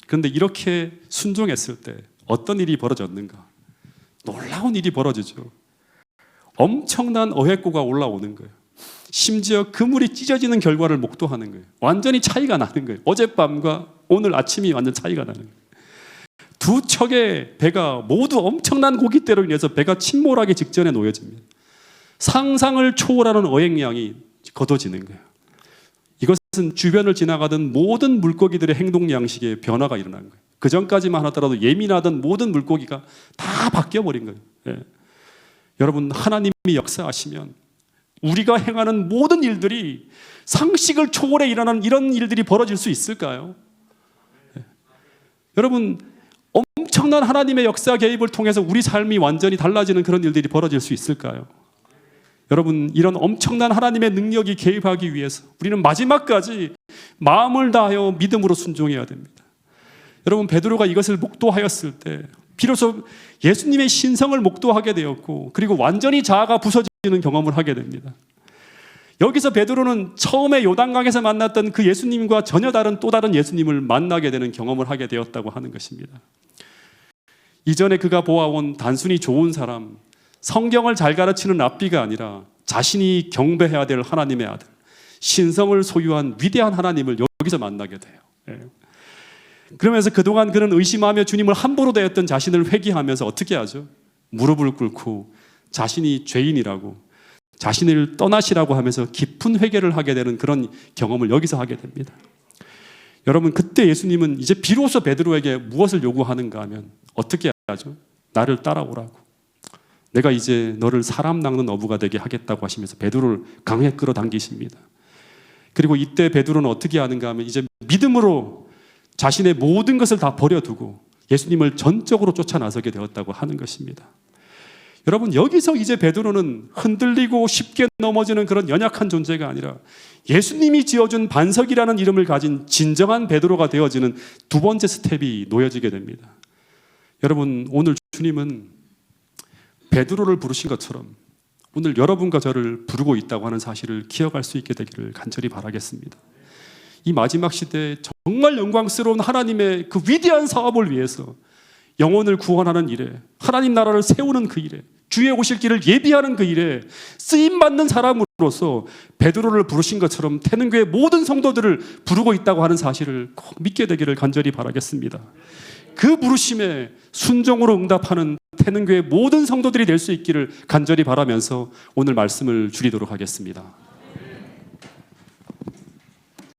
그런데 이렇게 순종했을 때 어떤 일이 벌어졌는가? 놀라운 일이 벌어지죠. 엄청난 어획고가 올라오는 거예요. 심지어 그물이 찢어지는 결과를 목도하는 거예요. 완전히 차이가 나는 거예요. 어젯밤과 오늘 아침이 완전 차이가 나는 거예요. 두 척의 배가 모두 엄청난 고깃대로 인해서 배가 침몰하기 직전에 놓여집니다. 상상을 초월하는 어획량이 거둬지는 거예요. 이것은 주변을 지나가던 모든 물고기들의 행동 양식에 변화가 일어난 거예요. 그 전까지만 하더라도 예민하던 모든 물고기가 다 바뀌어버린 거예요. 예. 여러분, 하나님이 역사하시면 우리가 행하는 모든 일들이 상식을 초월해 일어나는 이런 일들이 벌어질 수 있을까요? 예. 여러분, 엄청난 하나님의 역사 개입을 통해서 우리 삶이 완전히 달라지는 그런 일들이 벌어질 수 있을까요? 여러분, 이런 엄청난 하나님의 능력이 개입하기 위해서 우리는 마지막까지 마음을 다하여 믿음으로 순종해야 됩니다. 여러분, 베드로가 이것을 목도하였을 때 비로소 예수님의 신성을 목도하게 되었고, 그리고 완전히 자아가 부서지는 경험을 하게 됩니다. 여기서 베드로는 처음에 요단강에서 만났던 그 예수님과 전혀 다른 또 다른 예수님을 만나게 되는 경험을 하게 되었다고 하는 것입니다. 이전에 그가 보아온 단순히 좋은 사람, 성경을 잘 가르치는 랍비가 아니라 자신이 경배해야 될 하나님의 아들, 신성을 소유한 위대한 하나님을 여기서 만나게 돼요. 예. 그러면서 그동안 그는 의심하며 주님을 함부로 대했던 자신을 회개하면서 어떻게 하죠? 무릎을 꿇고 자신이 죄인이라고, 자신을 떠나시라고 하면서 깊은 회개를 하게 되는 그런 경험을 여기서 하게 됩니다. 여러분, 그때 예수님은 이제 비로소 베드로에게 무엇을 요구하는가 하면 어떻게 하죠? 나를 따라오라고. 내가 이제 너를 사람 낚는 어부가 되게 하겠다고 하시면서 베드로를 강에 끌어당기십니다. 그리고 이때 베드로는 어떻게 하는가 하면 이제 믿음으로 자신의 모든 것을 다 버려두고 예수님을 전적으로 쫓아 나서게 되었다고 하는 것입니다. 여러분, 여기서 이제 베드로는 흔들리고 쉽게 넘어지는 그런 연약한 존재가 아니라 예수님이 지어준 반석이라는 이름을 가진 진정한 베드로가 되어지는 두 번째 스텝이 놓여지게 됩니다. 여러분, 오늘 주님은 베드로를 부르신 것처럼 오늘 여러분과 저를 부르고 있다고 하는 사실을 기억할 수 있게 되기를 간절히 바라겠습니다. 이 마지막 시대에 정말 영광스러운 하나님의 그 위대한 사업을 위해서 영혼을 구원하는 일에, 하나님 나라를 세우는 그 일에, 주의 오실 길을 예비하는 그 일에 쓰임받는 사람으로서 베드로를 부르신 것처럼 태능교의 모든 성도들을 부르고 있다고 하는 사실을 꼭 믿게 되기를 간절히 바라겠습니다. 그 부르심에 순종으로 응답하는 태능교의 모든 성도들이 될 수 있기를 간절히 바라면서 오늘 말씀을 줄이도록 하겠습니다.